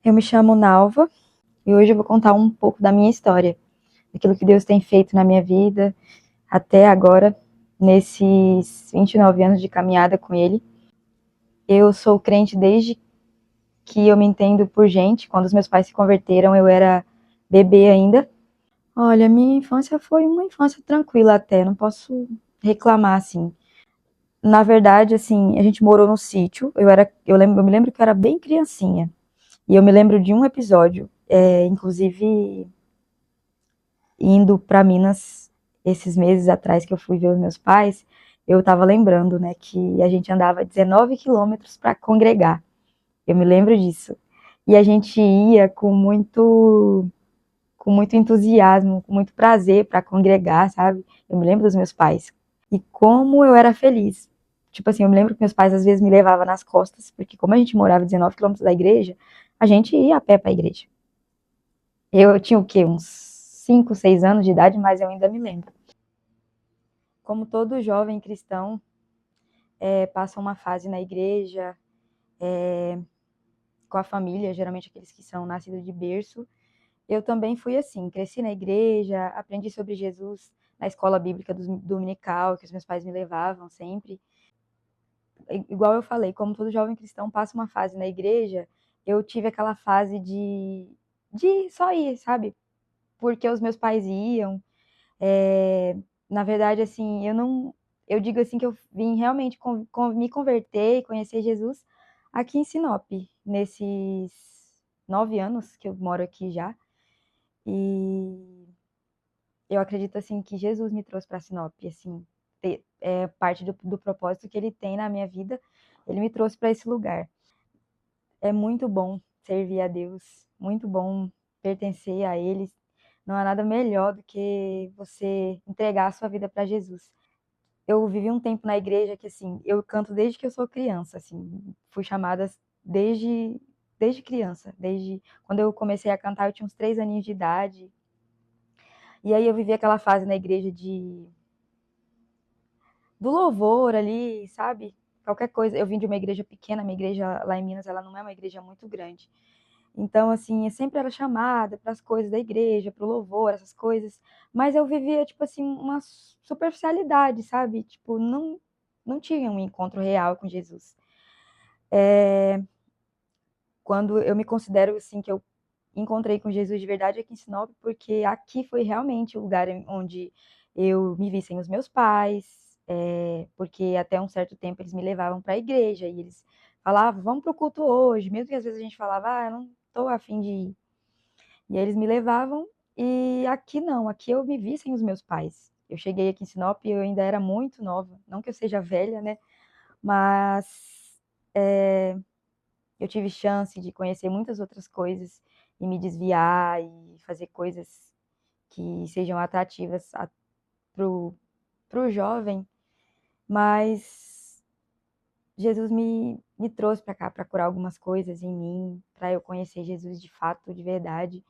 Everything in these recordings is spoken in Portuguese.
Eu me chamo Nalva e hoje eu vou contar um pouco da minha história, daquilo que Deus tem feito na minha vida até agora, nesses 29 anos de caminhada com Ele. Eu sou crente desde que eu me entendo por gente. Quando os meus pais se converteram, eu era bebê ainda. Olha, minha infância foi uma infância tranquila até, não posso reclamar assim. Na verdade, assim, a gente morou no sítio. Eu me lembro que eu era bem criancinha. E eu me lembro de um episódio, inclusive indo para Minas esses meses atrás que eu fui ver os meus pais, eu estava lembrando, né, que a gente andava 19 quilômetros para congregar. Eu me lembro disso. E a gente ia com muito entusiasmo, com muito prazer para congregar, sabe? Eu me lembro dos meus pais. E como eu era feliz. Tipo assim, eu me lembro que meus pais às vezes me levavam nas costas, porque como a gente morava 19 quilômetros da igreja, a gente ia a pé para a igreja. Eu tinha o quê? Uns 5, 6 anos de idade, mas eu ainda me lembro. Como todo jovem cristão, passa uma fase na igreja, com a família, geralmente aqueles que são nascidos de berço. Eu também fui assim, cresci na igreja, aprendi sobre Jesus na escola bíblica dominical, que os meus pais me levavam sempre. Igual eu falei, como todo jovem cristão passa uma fase na igreja, eu tive aquela fase de só ir, sabe? Porque os meus pais iam. É, na verdade, assim, eu não. Eu digo assim que eu vim realmente me converter e conhecer Jesus aqui em Sinop, nesses 9 anos que eu moro aqui já. E eu acredito assim que Jesus me trouxe para Sinop, assim, é parte do propósito que ele tem na minha vida. Ele me trouxe para esse lugar. É muito bom servir a Deus, muito bom pertencer a Ele. Não há nada melhor do que você entregar a sua vida para Jesus. Eu vivi um tempo na igreja que, assim, eu canto desde que eu sou criança, assim, fui chamada desde criança, desde quando eu comecei a cantar, eu tinha uns 3 aninhos de idade. E aí eu vivi aquela fase na igreja do louvor ali, sabe? Qualquer coisa. Eu vim de uma igreja pequena, minha igreja lá em Minas, ela não é uma igreja muito grande. Então, assim, eu sempre era chamada para as coisas da igreja, para o louvor, essas coisas. Mas eu vivia, tipo assim, uma superficialidade, sabe? Tipo, não tinha um encontro real com Jesus. Quando eu me considero, assim, que eu encontrei com Jesus de verdade aqui em Sinop, porque aqui foi realmente o lugar onde eu me vi sem os meus pais, porque até um certo tempo eles me levavam para a igreja e eles falavam, vamos para o culto hoje, mesmo que às vezes a gente falava, eu não estou afim de ir. E aí eles me levavam e aqui não, aqui eu me vi sem os meus pais. Eu cheguei aqui em Sinop e eu ainda era muito nova, não que eu seja velha, né? Mas eu tive chance de conhecer muitas outras coisas e me desviar e fazer coisas que sejam atrativas pro jovem, mas Jesus me trouxe para cá para curar algumas coisas em mim, para eu conhecer Jesus de fato, de verdade.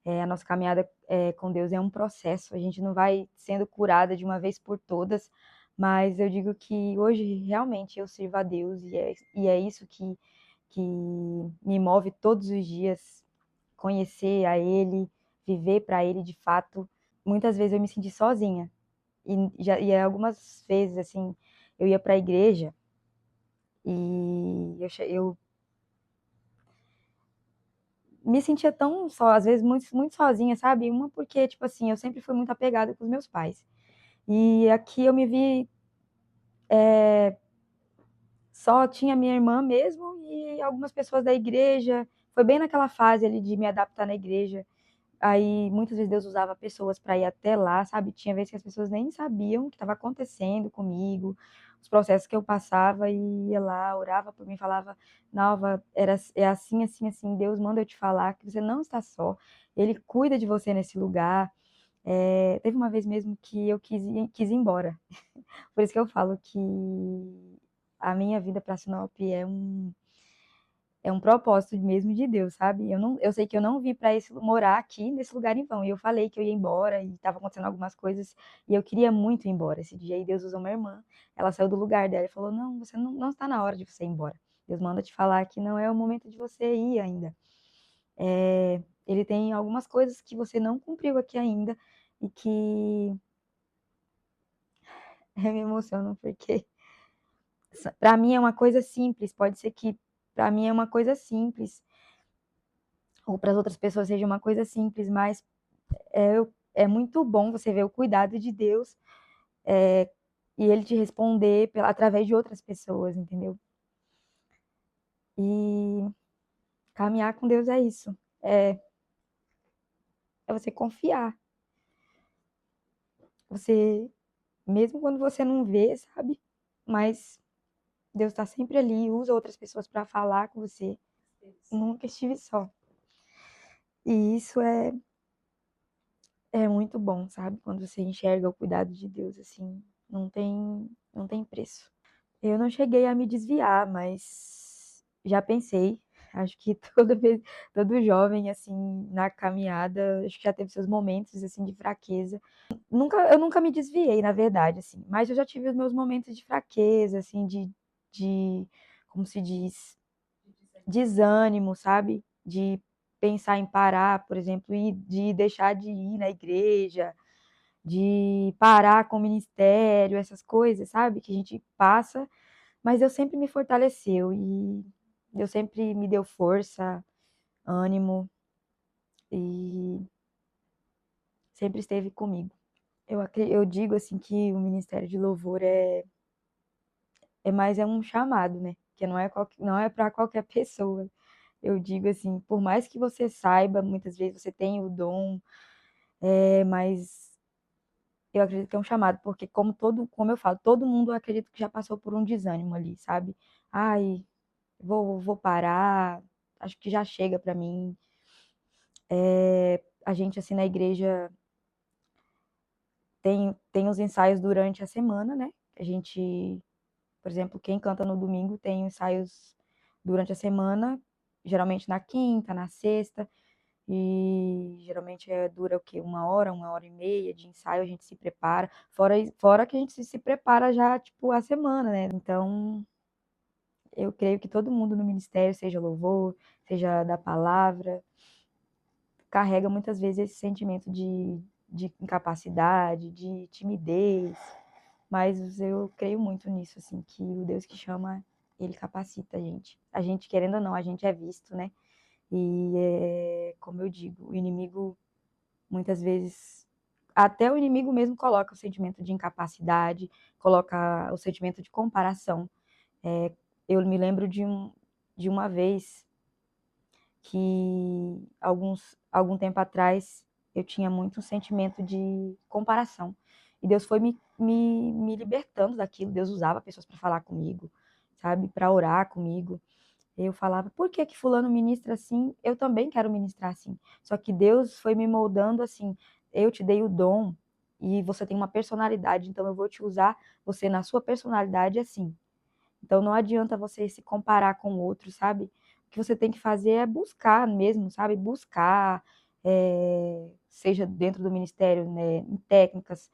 A nossa caminhada com Deus é um processo, a gente não vai sendo curada de uma vez por todas, mas eu digo que hoje realmente eu sirvo a Deus e é isso que me move todos os dias, conhecer a Ele, viver para Ele de fato. Muitas vezes eu me senti sozinha, e algumas vezes, assim, eu ia para a igreja e eu me sentia tão só, às vezes muito, muito sozinha, sabe? Uma porque, tipo assim, eu sempre fui muito apegada com os meus pais. E aqui eu me vi, só tinha minha irmã mesmo e algumas pessoas da igreja. Foi bem naquela fase ali de me adaptar na igreja. Aí muitas vezes Deus usava pessoas para ir até lá, sabe? Tinha vezes que as pessoas nem sabiam o que estava acontecendo comigo, os processos que eu passava e ia lá, orava por mim, falava, Nalva, é assim, assim, assim, Deus manda eu te falar que você não está só, Ele cuida de você nesse lugar. Teve uma vez mesmo que eu quis ir embora. Por isso que eu falo que a minha vida para Sinop é um propósito mesmo de Deus, sabe? Eu sei que eu não vim para morar aqui nesse lugar em vão. E eu falei que eu ia embora e estava acontecendo algumas coisas e eu queria muito ir embora esse dia. E Deus usou minha irmã. Ela saiu do lugar dela e falou: Não, você não está na hora de você ir embora. Deus manda te falar que não é o momento de você ir ainda. Ele tem algumas coisas que você não cumpriu aqui ainda e que eu me emociono porque para mim é uma coisa simples, pode ser que para mim é uma coisa simples, ou para as outras pessoas seja uma coisa simples, mas é muito bom você ver o cuidado de Deus e ele te responder através de outras pessoas, entendeu? E caminhar com Deus é isso. É você confiar. Você, mesmo quando você não vê, sabe? Mas Deus está sempre ali, usa outras pessoas para falar com você. Nunca estive só. E isso é muito bom, sabe? Quando você enxerga o cuidado de Deus, assim, não tem preço. Eu não cheguei a me desviar, mas já pensei. Acho que toda vez, todo jovem, assim, na caminhada, acho que já teve seus momentos, assim, de fraqueza. Eu nunca me desviei, na verdade, assim, mas eu já tive os meus momentos de fraqueza, assim, como se diz, desânimo, sabe? De pensar em parar, por exemplo, e de deixar de ir na igreja, de parar com o ministério, essas coisas, sabe? Que a gente passa, mas Deus sempre me fortaleceu e Deus sempre me deu força, ânimo e sempre esteve comigo. Eu digo assim que o ministério de louvor é um chamado, né? Que não é para qualquer pessoa. Eu digo assim, por mais que você saiba, muitas vezes você tem o dom, mas eu acredito que é um chamado, porque como eu falo, todo mundo eu acredito que já passou por um desânimo ali, sabe? Ai, vou parar, acho que já chega para mim. A gente assim na igreja tem os ensaios durante a semana, né? A gente, por exemplo, quem canta no domingo tem ensaios durante a semana, geralmente na quinta, na sexta. E geralmente dura o quê? Uma hora e meia de ensaio, a gente se prepara. Fora que a gente se prepara já, tipo, a semana, né? Então, eu creio que todo mundo no ministério, seja louvor, seja da palavra, carrega muitas vezes esse sentimento de incapacidade, de timidez. Mas eu creio muito nisso, assim, que o Deus que chama, ele capacita a gente. A gente, querendo ou não, a gente é visto, né? E como eu digo, o inimigo muitas vezes, até o inimigo mesmo coloca o sentimento de incapacidade, coloca o sentimento de comparação. Eu me lembro de uma vez que algum tempo atrás eu tinha muito um sentimento de comparação. E Deus foi me libertando daquilo. Deus usava pessoas para falar comigo, sabe? Para orar comigo. Eu falava, por que que fulano ministra assim? Eu também quero ministrar assim. Só que Deus foi me moldando assim. Eu te dei o dom e você tem uma personalidade, então eu vou te usar você na sua personalidade assim. Então não adianta você se comparar com o outro, sabe? O que você tem que fazer é buscar mesmo, sabe? Buscar, seja dentro do ministério, né, em técnicas,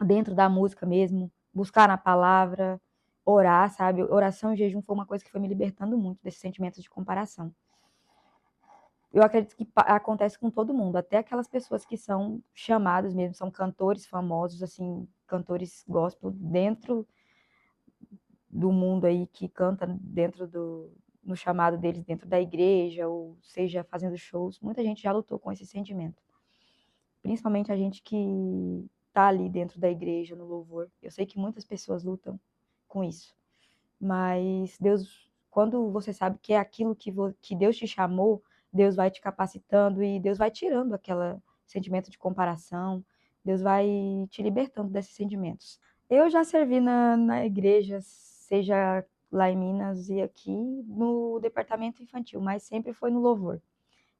dentro da música mesmo, buscar na palavra, orar, sabe? Oração e jejum foi uma coisa que foi me libertando muito desse sentimento de comparação. Eu acredito que acontece com todo mundo, até aquelas pessoas que são chamadas mesmo, são cantores famosos, assim, cantores gospel dentro do mundo aí que canta no chamado deles dentro da igreja, ou seja, fazendo shows, muita gente já lutou com esse sentimento. Principalmente a gente que tá ali dentro da igreja, no louvor. Eu sei que muitas pessoas lutam com isso. Mas Deus, quando você sabe que é aquilo que Deus te chamou, Deus vai te capacitando e Deus vai tirando aquele sentimento de comparação, Deus vai te libertando desses sentimentos. Eu já servi na igreja, seja lá em Minas e aqui, no departamento infantil, mas sempre foi no louvor.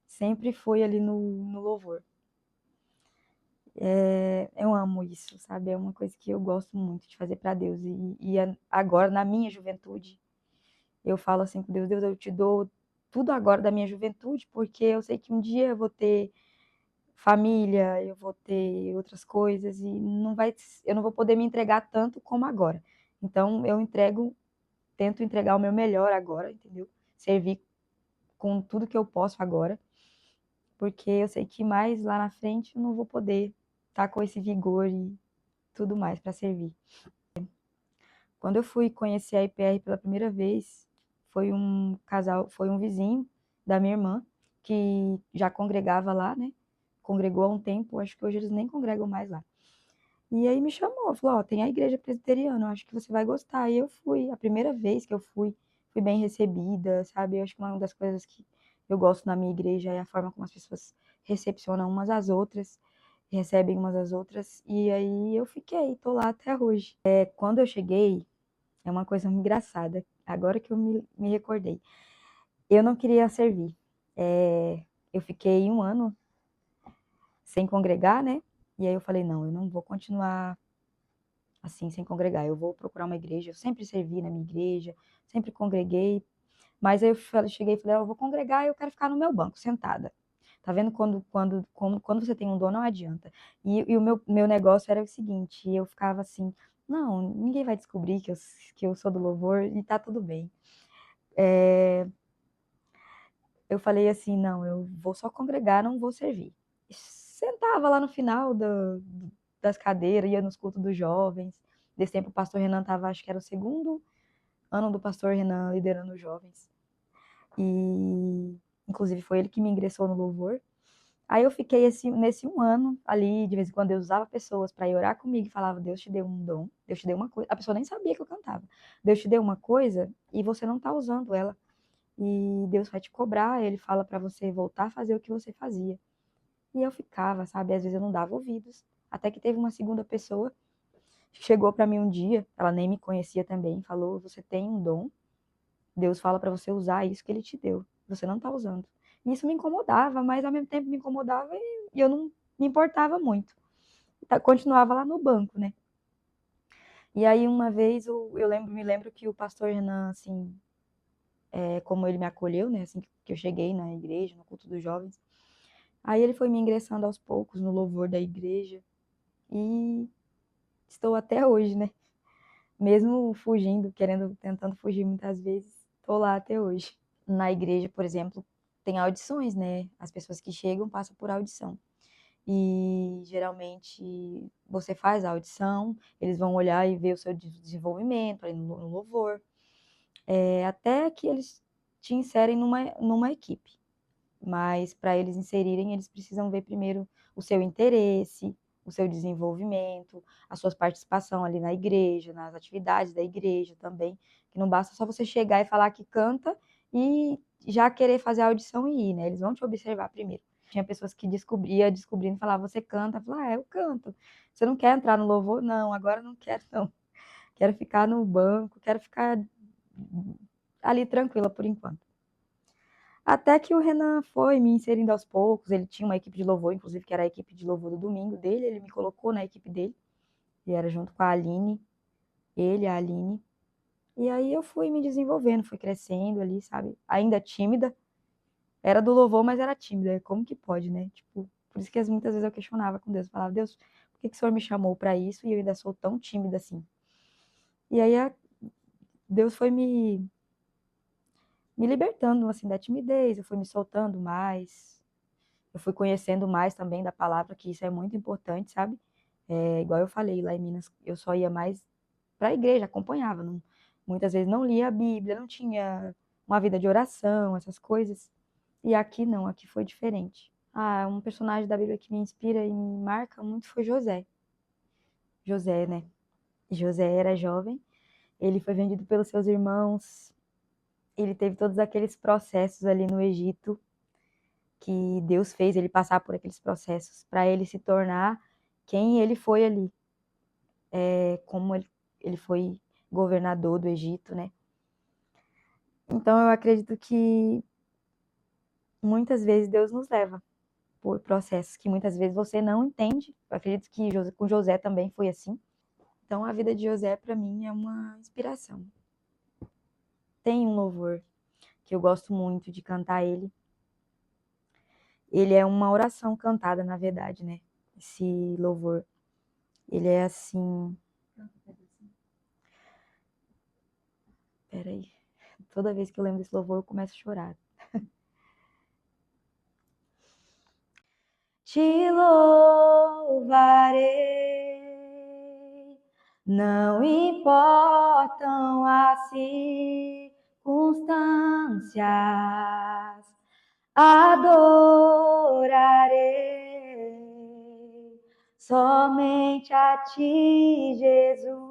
Sempre foi ali no louvor. Eu amo isso, sabe? É uma coisa que eu gosto muito de fazer para Deus. Agora, na minha juventude, eu falo assim com Deus, Deus, eu te dou tudo agora da minha juventude, porque eu sei que um dia eu vou ter família, eu vou ter outras coisas e eu não vou poder me entregar tanto como agora. Então tento entregar o meu melhor agora, entendeu? Servir com tudo que eu posso agora, porque eu sei que mais lá na frente eu não vou poder estar com esse vigor e tudo mais para servir. Quando eu fui conhecer a IPR pela primeira vez, foi um casal, foi um vizinho da minha irmã, que já congregava lá, né? Congregou há um tempo, acho que hoje eles nem congregam mais lá. E aí me chamou, falou, ó, tem a igreja presbiteriana, eu acho que você vai gostar. E eu fui, a primeira vez que eu fui bem recebida, sabe? Eu acho que uma das coisas que eu gosto na minha igreja é a forma como as pessoas recepcionam umas às outras, recebem umas às outras. E aí eu fiquei, tô lá até hoje. Quando eu cheguei, é uma coisa engraçada, agora que eu me recordei. Eu não queria servir. Eu fiquei um ano sem congregar, né? E aí eu falei, não, eu não vou continuar assim, sem congregar. Eu vou procurar uma igreja. Eu sempre servi na minha igreja, sempre congreguei. Mas aí eu cheguei e falei, eu vou congregar e eu quero ficar no meu banco, sentada. Tá vendo? Quando você tem um dom, não adianta. E o meu negócio era o seguinte, eu ficava assim, não, ninguém vai descobrir que eu sou do louvor e tá tudo bem. Eu falei assim, não, eu vou só congregar, não vou servir. Sentava lá no final das cadeiras, ia nos cultos dos jovens. Desse tempo o pastor Renan estava, acho que era o segundo ano do pastor Renan liderando os jovens. E inclusive foi ele que me ingressou no louvor. Aí eu fiquei nesse um ano ali, de vez em quando eu usava pessoas para ir orar comigo e falava, Deus te deu um dom, Deus te deu uma coisa. A pessoa nem sabia que eu cantava. Deus te deu uma coisa e você não está usando ela. E Deus vai te cobrar, ele fala para você voltar a fazer o que você fazia. E eu ficava, sabe? Às vezes eu não dava ouvidos. Até que teve uma segunda pessoa que chegou para mim um dia, ela nem me conhecia também, falou: "Você tem um dom. Deus fala para você usar isso que ele te deu. Você não tá usando". E isso me incomodava, mas ao mesmo tempo me incomodava e eu não me importava muito. Continuava lá no banco, né? E aí uma vez me lembro que o pastor Renan, assim, como ele me acolheu, né? Assim que eu cheguei na igreja, no culto dos jovens. Aí ele foi me ingressando aos poucos no louvor da igreja e estou até hoje, né? Mesmo fugindo, tentando fugir muitas vezes, estou lá até hoje. Na igreja, por exemplo, tem audições, né? As pessoas que chegam passam por audição. E geralmente você faz a audição, eles vão olhar e ver o seu desenvolvimento ali no louvor, até que eles te inserem numa equipe. Mas para eles inserirem, eles precisam ver primeiro o seu interesse, o seu desenvolvimento, a sua participação ali na igreja, nas atividades da igreja também, que não basta só você chegar e falar que canta e já querer fazer a audição e ir, né? Eles vão te observar primeiro. Tinha pessoas que descobrindo, falava, você canta? Eu falava, eu canto. Você não quer entrar no louvor? Não, agora não quero, não. Quero ficar no banco, quero ficar ali tranquila por enquanto. Até que o Renan foi me inserindo aos poucos. Ele tinha uma equipe de louvor, inclusive, que era a equipe de louvor do domingo dele. Ele me colocou na equipe dele. E era junto com a Aline, ele, a Aline. E aí eu fui me desenvolvendo, fui crescendo ali, sabe? Ainda tímida. Era do louvor, mas era tímida. Como que pode, né? Tipo, por isso que muitas vezes eu questionava com Deus. Eu falava, Deus, por que o Senhor me chamou para isso e eu ainda sou tão tímida assim? E aí Deus foi me libertando, assim, da timidez. Eu fui me soltando mais. Eu fui conhecendo mais também da palavra, que isso é muito importante, sabe? Igual eu falei, lá em Minas, eu só ia mais para a igreja, acompanhava. Muitas vezes não lia a Bíblia, não tinha uma vida de oração, essas coisas. E aqui não, aqui foi diferente. Ah, um personagem da Bíblia que me inspira e me marca muito foi José. José, né? José era jovem, ele foi vendido pelos seus irmãos, ele teve todos aqueles processos ali no Egito que Deus fez ele passar por aqueles processos para ele se tornar quem ele foi ali, como ele foi governador do Egito, né? Então eu acredito que muitas vezes Deus nos leva por processos que muitas vezes você não entende. Eu acredito que com José também foi assim. Então a vida de José para mim é uma inspiração. Tem um louvor que eu gosto muito de cantar ele. Ele é uma oração cantada, na verdade, né? Esse louvor. Ele é assim. Peraí. Toda vez que eu lembro desse louvor, eu começo a chorar. te louvarei. Não importam as circunstâncias, adorarei somente a ti, Jesus.